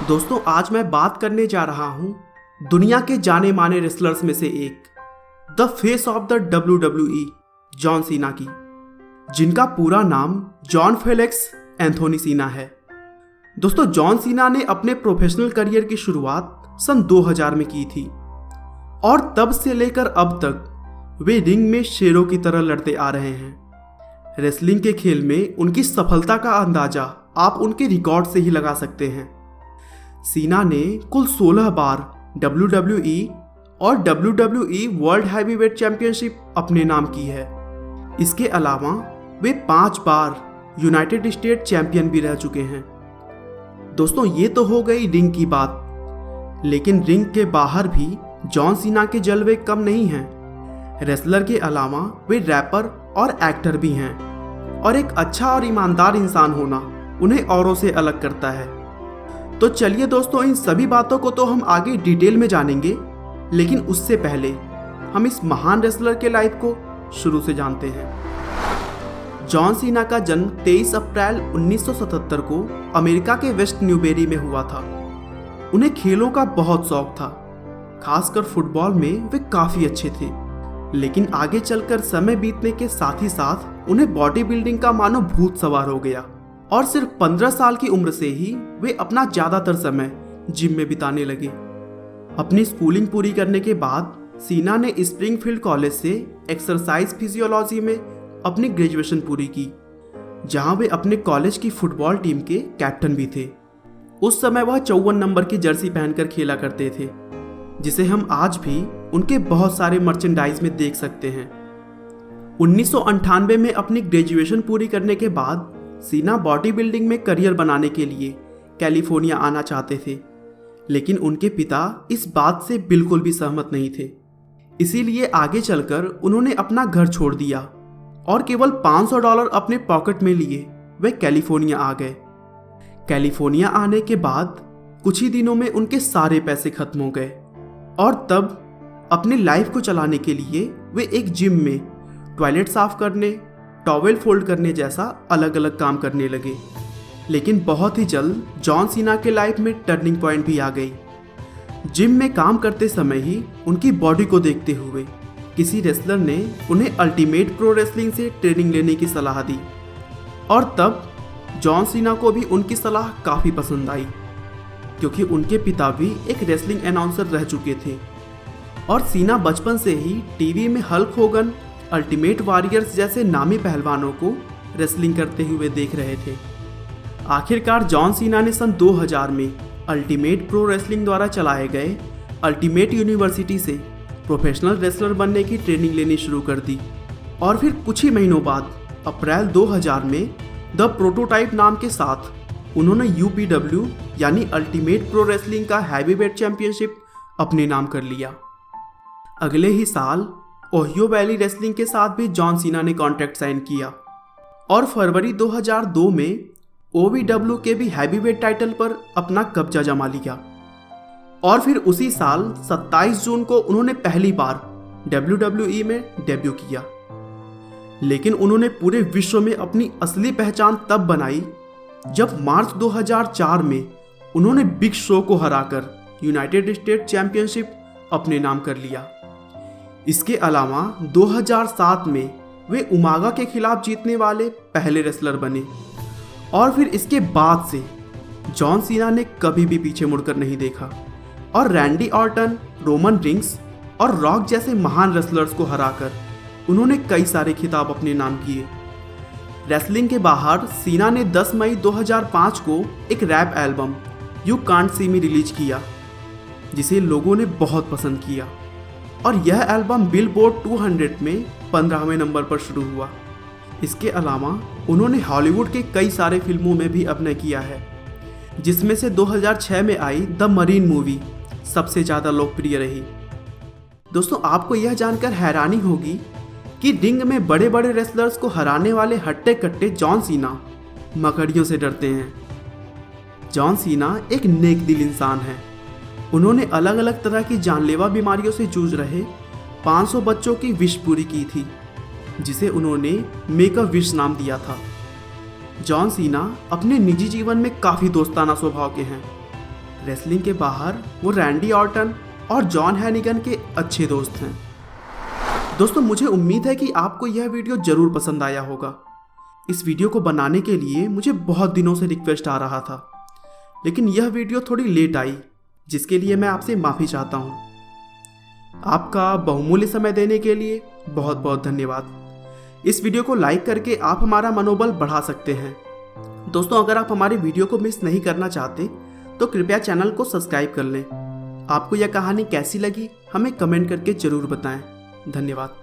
दोस्तों आज मैं बात करने जा रहा हूँ दुनिया के जाने माने रेसलर्स में से एक, the face of the WWE, John Cena की, जिनका पूरा नाम जॉन फेलिक्स एंथोनी सीना है। दोस्तों जॉन सीना ने अपने प्रोफेशनल करियर की शुरुआत सन 2000 में की थी और तब से लेकर अब तक वे रिंग में शेरों की तरह लड़ते आ रहे हैं। रेसलिंग के खेल में उनकी सफलता का अंदाजा आप उनके रिकॉर्ड से ही लगा सकते हैं। सीना ने कुल 16 बार WWE और WWE वर्ल्ड हैवीवेट चैंपियनशिप अपने नाम की है। इसके अलावा वे 5 बार यूनाइटेड स्टेट चैंपियन भी रह चुके हैं। दोस्तों ये तो हो गई रिंग की बात, लेकिन रिंग के बाहर भी जॉन सीना के जलवे कम नहीं हैं। रेसलर के अलावा वे रैपर और एक्टर भी हैं और एक अच्छा और ईमानदार इंसान होना उन्हें औरों से अलग करता है। तो चलिए दोस्तों, इन सभी बातों को तो हम आगे डिटेल में जानेंगे, लेकिन उससे पहले हम इस महान रेसलर के लाइफ को शुरू से जानते हैं। जॉन सीना का जन्म 23 अप्रैल 1977 को अमेरिका के वेस्ट न्यूबेरी में हुआ था। उन्हें खेलों का बहुत शौक था, खासकर फुटबॉल में वे काफ़ी अच्छे थे। लेकिन आगे चलकर समय बीतने के साथ ही साथ उन्हें बॉडी बिल्डिंग का मानो भूत सवार हो गया और सिर्फ 15 साल की उम्र से ही वे अपना ज़्यादातर समय जिम में बिताने लगे। अपनी स्कूलिंग पूरी करने के बाद सीना ने स्प्रिंगफील्ड कॉलेज से एक्सरसाइज फिजियोलॉजी में अपनी ग्रेजुएशन पूरी की, जहां वे अपने कॉलेज की फुटबॉल टीम के कैप्टन भी थे। उस समय वह 54 नंबर की जर्सी पहनकर खेला करते थे, जिसे हम आज भी उनके बहुत सारे मर्चेंडाइज में देख सकते हैं। 1998 में अपनी ग्रेजुएशन पूरी करने के बाद सीना बॉडी बिल्डिंग में करियर बनाने के लिए कैलिफोर्निया आना चाहते थे, लेकिन उनके पिता इस बात से बिल्कुल भी सहमत नहीं थे। इसीलिए आगे चलकर उन्होंने अपना घर छोड़ दिया और केवल $500 अपने पॉकेट में लिए वे कैलिफोर्निया आ गए। कैलिफोर्निया आने के बाद कुछ ही दिनों में उनके सारे पैसे खत्म हो गए और तब अपनी लाइफ को चलाने के लिए वे एक जिम में टॉयलेट साफ करने, टॉवेल फोल्ड करने जैसा अलग अलग काम करने लगे। लेकिन बहुत ही जल्द जॉन सीना के लाइफ में टर्निंग पॉइंट भी आ गई। जिम में काम करते समय ही उनकी बॉडी को देखते हुए किसी रेसलर ने उन्हें अल्टीमेट प्रो रेसलिंग से ट्रेनिंग लेने की सलाह दी और तब जॉन सीना को भी उनकी सलाह काफ़ी पसंद आई, क्योंकि उनके पिता भी एक रेसलिंग अनाउंसर रह चुके थे और सीना बचपन से ही टीवी में हल्क होगन, अल्टीमेट वॉरियर्स जैसे नामी पहलवानों को रेसलिंग करते हुए देख रहे थे। आखिरकार जॉन सीना ने सन 2000 में अल्टीमेट प्रो रेसलिंग द्वारा चलाए गए अल्टीमेट यूनिवर्सिटी से प्रोफेशनल रेसलर बनने की ट्रेनिंग लेनी शुरू कर दी और फिर कुछ ही महीनों बाद अप्रैल 2000 में द प्रोटोटाइप नाम के साथ उन्होंने UPW यानी अल्टीमेट प्रो रेसलिंग का हैवीवेट चैंपियनशिप अपने नाम कर लिया। अगले ही साल ओहियो वैली रेसलिंग के साथ भी जॉन सीना ने कॉन्ट्रैक्ट साइन किया और फरवरी 2002 में OVW के भी हैवीवेट टाइटल पर अपना कब्जा जमा लिया और फिर उसी साल 27 जून को उन्होंने पहली बार WWE में डेब्यू किया। लेकिन उन्होंने पूरे विश्व में अपनी असली पहचान तब बनाई जब मार्च 2004 में उन्होंने बिग शो को हराकर यूनाइटेड स्टेट चैंपियनशिप अपने नाम कर लिया। इसके अलावा 2007 में वे उमागा के खिलाफ जीतने वाले पहले रेसलर बने और फिर इसके बाद से जॉन सीना ने कभी भी पीछे मुड़कर नहीं देखा और रैंडी ऑर्टन, रोमन रिंग्स और रॉक जैसे महान रेसलर्स को हराकर उन्होंने कई सारे खिताब अपने नाम किए। रेसलिंग के बाहर सीना ने 10 मई 2005 को एक rap album you can't see me release किया, जिसे लोगों ने बहुत पसंद किया और यह एल्बम बिलबोर्ड 200 में 15वें नंबर पर शुरू हुआ। इसके अलावा उन्होंने हॉलीवुड के कई सारे फिल्मों में भी अभिनय किया है, जिसमें से 2006 में आई द मरीन मूवी सबसे ज़्यादा लोकप्रिय रही। दोस्तों आपको यह जानकर हैरानी होगी कि रिंग में बड़े बड़े रेसलर्स को हराने वाले हट्टे कट्टे जॉन सीना मकड़ियों से डरते हैं। जॉन सीना एक नेक दिल इंसान है। उन्होंने अलग अलग तरह की जानलेवा बीमारियों से जूझ रहे 500 बच्चों की विश पूरी की थी, जिसे उन्होंने मेक अ विश नाम दिया था। जॉन सीना अपने निजी जीवन में काफ़ी दोस्ताना स्वभाव के हैं। रेसलिंग के बाहर वो रैंडी ऑर्टन और जॉन हैनिगन के अच्छे दोस्त हैं। दोस्तों, मुझे उम्मीद है कि आपको यह वीडियो ज़रूर पसंद आया होगा। इस वीडियो को बनाने के लिए मुझे बहुत दिनों से रिक्वेस्ट आ रहा था, लेकिन यह वीडियो थोड़ी लेट आई, जिसके लिए मैं आपसे माफ़ी चाहता हूँ। आपका बहुमूल्य समय देने के लिए बहुत बहुत धन्यवाद। इस वीडियो को लाइक करके आप हमारा मनोबल बढ़ा सकते हैं। दोस्तों, अगर आप हमारे वीडियो को मिस नहीं करना चाहते तो कृपया चैनल को सब्सक्राइब कर लें। आपको यह कहानी कैसी लगी हमें कमेंट करके ज़रूर बताएं। धन्यवाद।